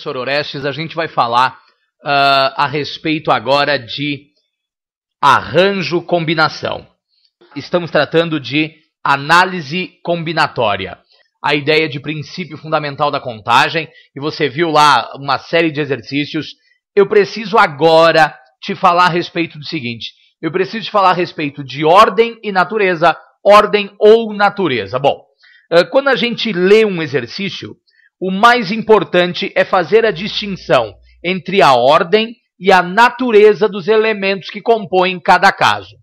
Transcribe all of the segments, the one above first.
professor Orestes, a gente vai falar a respeito agora de arranjo-combinação. Estamos tratando de análise combinatória. A ideia de princípio fundamental da contagem, e você viu lá uma série de exercícios. Eu preciso agora te falar a respeito do seguinte. Eu preciso te falar a respeito de ordem e natureza, ordem ou natureza. Bom, quando a gente lê um exercício, o mais importante é fazer a distinção entre a ordem e a natureza dos elementos que compõem cada caso.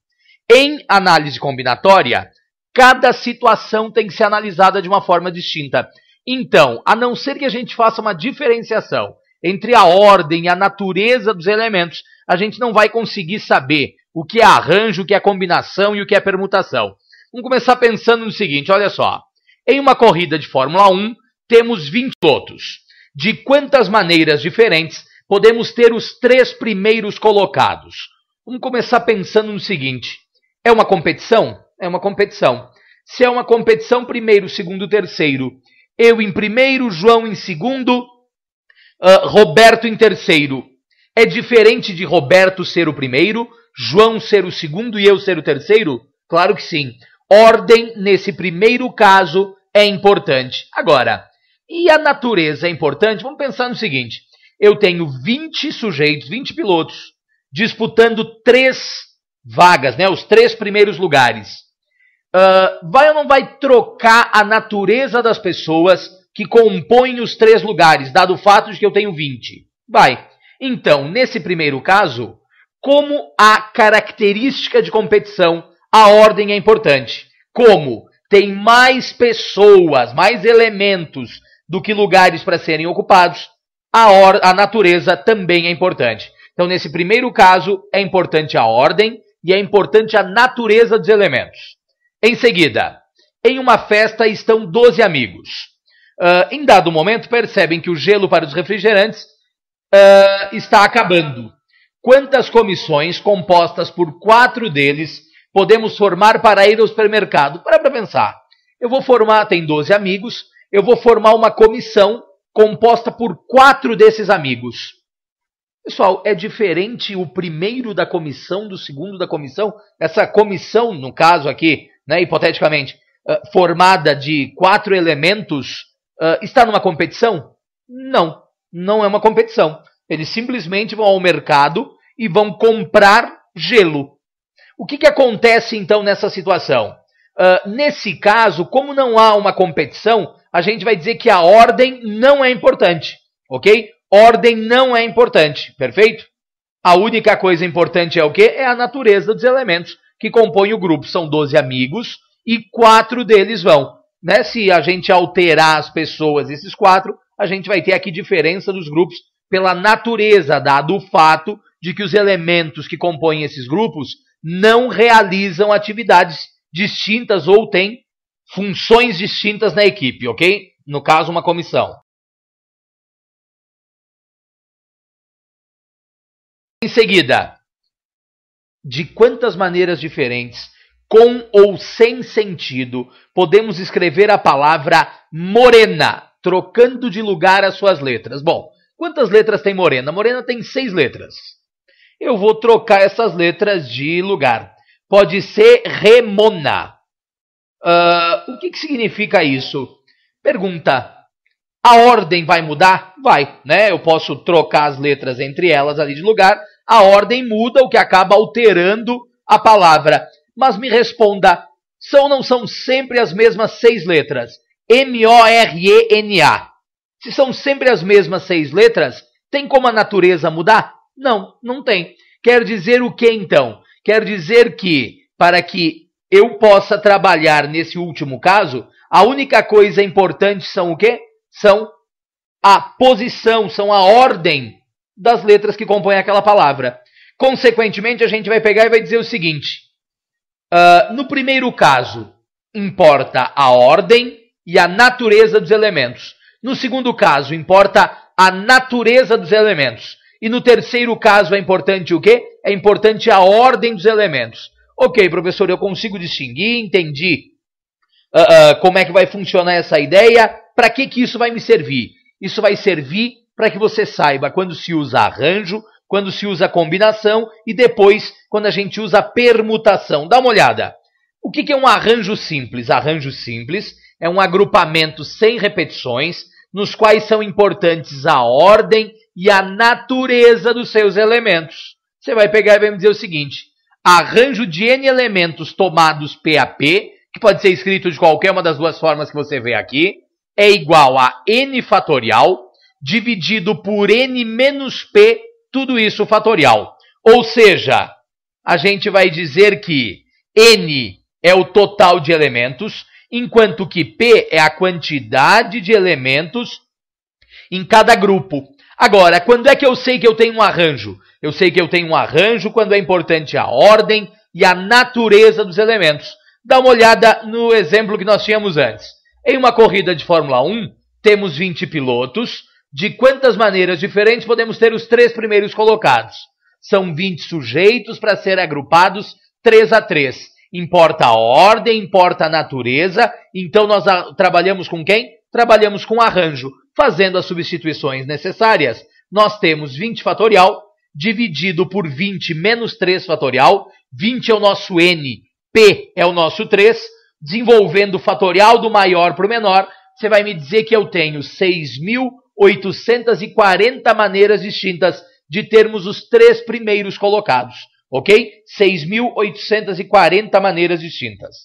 Em análise combinatória, cada situação tem que ser analisada de uma forma distinta. Então, a não ser que a gente faça uma diferenciação entre a ordem e a natureza dos elementos, a gente não vai conseguir saber o que é arranjo, o que é combinação e o que é permutação. Vamos começar pensando no seguinte, olha só. Em uma corrida de Fórmula 1, temos 20 pilotos. De quantas maneiras diferentes podemos ter os 3 primeiros colocados? Vamos começar pensando no seguinte. É uma competição? É uma competição. Se é uma competição, primeiro, segundo, terceiro. Eu em primeiro, João em segundo, Roberto em terceiro. É diferente de Roberto ser o primeiro, João ser o segundo e eu ser o terceiro? Claro que sim. Ordem, nesse primeiro caso, é importante. Agora, e a natureza é importante? Vamos pensar no seguinte. Eu tenho 20 sujeitos, 20 pilotos, disputando 3 vagas, né? Os 3 primeiros lugares. Vai ou não vai trocar a natureza das pessoas que compõem os 3 lugares, dado o fato de que eu tenho 20? Vai. Então, nesse primeiro caso, como a característica de competição, a ordem é importante. Como tem mais pessoas, mais elementos do que lugares para serem ocupados, a natureza também é importante. Então, nesse primeiro caso, é importante a ordem e é importante a natureza dos elementos. Em seguida, em uma festa estão 12 amigos. Em dado momento, percebem que o gelo para os refrigerantes está acabando. Quantas comissões, compostas por 4 deles, podemos formar para ir ao supermercado? Para pensar. Eu vou formar, tem 12 amigos, eu vou formar uma comissão composta por 4 desses amigos. Pessoal, é diferente o primeiro da comissão do segundo da comissão? Essa comissão, no caso aqui, né, hipoteticamente, formada de 4 elementos, está numa competição? Não, não é uma competição. Eles simplesmente vão ao mercado e vão comprar gelo. O que acontece, então, nessa situação? Nesse caso, como não há uma competição, a gente vai dizer que a ordem não é importante, ok? Ordem não é importante, perfeito? A única coisa importante é o quê? É a natureza dos elementos que compõem o grupo. São 12 amigos e 4 deles vão. Né? Se a gente alterar as pessoas, esses 4, a gente vai ter aqui diferença dos grupos pela natureza, dado o fato de que os elementos que compõem esses grupos não realizam atividades distintas ou têm funções distintas na equipe, ok? No caso, uma comissão. Em seguida, de quantas maneiras diferentes, com ou sem sentido, podemos escrever a palavra morena, trocando de lugar as suas letras? Bom, quantas letras tem morena? Morena tem 6 letras. Eu vou trocar essas letras de lugar. Pode ser remona. O que significa isso? Pergunta. A ordem vai mudar? Vai, né? Eu posso trocar as letras entre elas ali de lugar. A ordem muda, o que acaba alterando a palavra. Mas me responda, são ou não são sempre as mesmas 6 letras? M-O-R-E-N-A. Se são sempre as mesmas 6 letras, tem como a natureza mudar? Não, não tem. Quer dizer o que então? Quer dizer que, para que eu possa trabalhar nesse último caso, a única coisa importante são o quê? São a posição, são a ordem das letras que compõem aquela palavra. Consequentemente, a gente vai pegar e vai dizer o seguinte. No primeiro caso, importa a ordem e a natureza dos elementos. No segundo caso, importa a natureza dos elementos. E no terceiro caso é importante o quê? É importante a ordem dos elementos. Ok, professor, eu consigo distinguir, entendi como é que vai funcionar essa ideia. Para que isso vai me servir? Isso vai servir para que você saiba quando se usa arranjo, quando se usa combinação e depois quando a gente usa permutação. Dá uma olhada. O que é um arranjo simples? Arranjo simples é um agrupamento sem repetições, nos quais são importantes a ordem e a natureza dos seus elementos. Você vai pegar e vai me dizer o seguinte: arranjo de n elementos tomados P a P, que pode ser escrito de qualquer uma das duas formas que você vê aqui, é igual a n fatorial dividido por n menos P, tudo isso fatorial. Ou seja, a gente vai dizer que n é o total de elementos, enquanto que P é a quantidade de elementos em cada grupo. Agora, quando é que eu sei que eu tenho um arranjo? Eu sei que eu tenho um arranjo quando é importante a ordem e a natureza dos elementos. Dá uma olhada no exemplo que nós tínhamos antes. Em uma corrida de Fórmula 1, temos 20 pilotos. De quantas maneiras diferentes podemos ter os 3 primeiros colocados? São 20 sujeitos para serem agrupados 3 a 3. Importa a ordem, importa a natureza. Então nós trabalhamos com quem? Trabalhamos com arranjo, fazendo as substituições necessárias. Nós temos 20 fatorial dividido por 20 menos 3 fatorial. 20 é o nosso n, P é o nosso 3. Desenvolvendo o fatorial do maior para o menor, você vai me dizer que eu tenho 6.840 maneiras distintas de termos os 3 primeiros colocados. Ok? 6.840 maneiras distintas.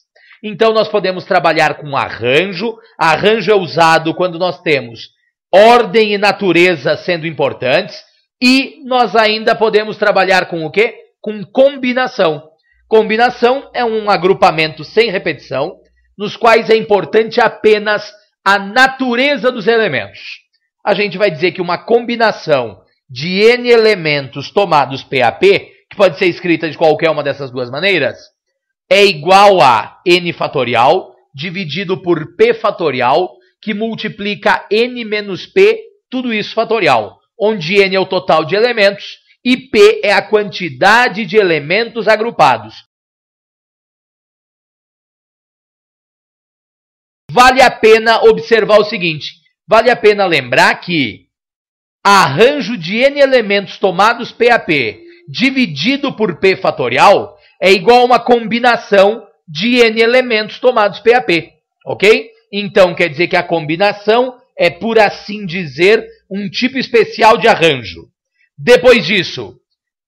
Então, nós podemos trabalhar com arranjo. Arranjo é usado quando nós temos ordem e natureza sendo importantes. E nós ainda podemos trabalhar com o quê? Com combinação. Combinação é um agrupamento sem repetição, nos quais é importante apenas a natureza dos elementos. A gente vai dizer que uma combinação de n elementos tomados P a P, que pode ser escrita de qualquer uma dessas duas maneiras, é igual a n fatorial dividido por P fatorial, que multiplica n menos P, tudo isso fatorial, onde n é o total de elementos e P é a quantidade de elementos agrupados. Vale a pena observar o seguinte, vale a pena lembrar que arranjo de n elementos tomados P a P dividido por P fatorial é igual a uma combinação de n elementos tomados P a P, ok? Então, quer dizer que a combinação é, por assim dizer, um tipo especial de arranjo. Depois disso,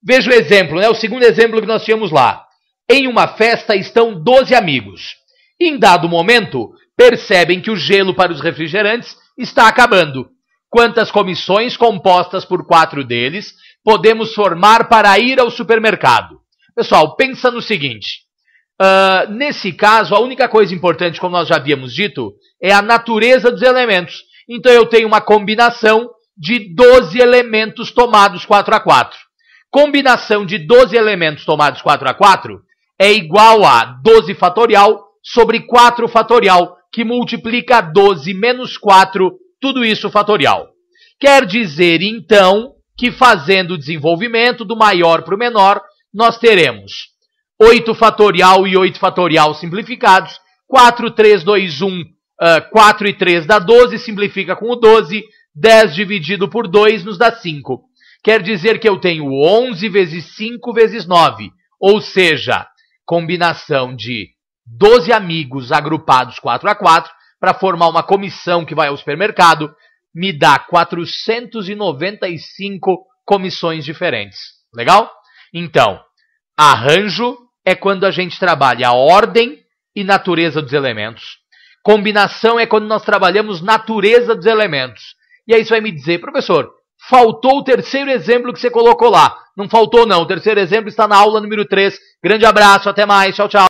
veja o exemplo, né? O segundo exemplo que nós tínhamos lá. Em uma festa estão 12 amigos. Em dado momento, percebem que o gelo para os refrigerantes está acabando. Quantas comissões compostas por 4 deles podemos formar para ir ao supermercado? Pessoal, pensa no seguinte. Nesse caso, a única coisa importante, como nós já havíamos dito, é a natureza dos elementos. Então, eu tenho uma combinação de 12 elementos tomados 4 a 4. Combinação de 12 elementos tomados 4 a 4 é igual a 12 fatorial sobre 4 fatorial, que multiplica 12 menos 4, tudo isso fatorial. Quer dizer, então, que fazendo o desenvolvimento do maior para o menor, nós teremos 8 fatorial e 8 fatorial simplificados, 4, 3, 2, 1, 4 e 3 dá 12, simplifica com o 12, 10 dividido por 2 nos dá 5. Quer dizer que eu tenho 11 vezes 5 vezes 9, ou seja, combinação de 12 amigos agrupados 4 a 4 para formar uma comissão que vai ao supermercado, me dá 495 comissões diferentes. Legal? Então, arranjo é quando a gente trabalha a ordem e natureza dos elementos. Combinação é quando nós trabalhamos natureza dos elementos. E aí você vai me dizer, professor, faltou o terceiro exemplo que você colocou lá. Não faltou não, o terceiro exemplo está na aula número 3. Grande abraço, até mais, tchau, tchau.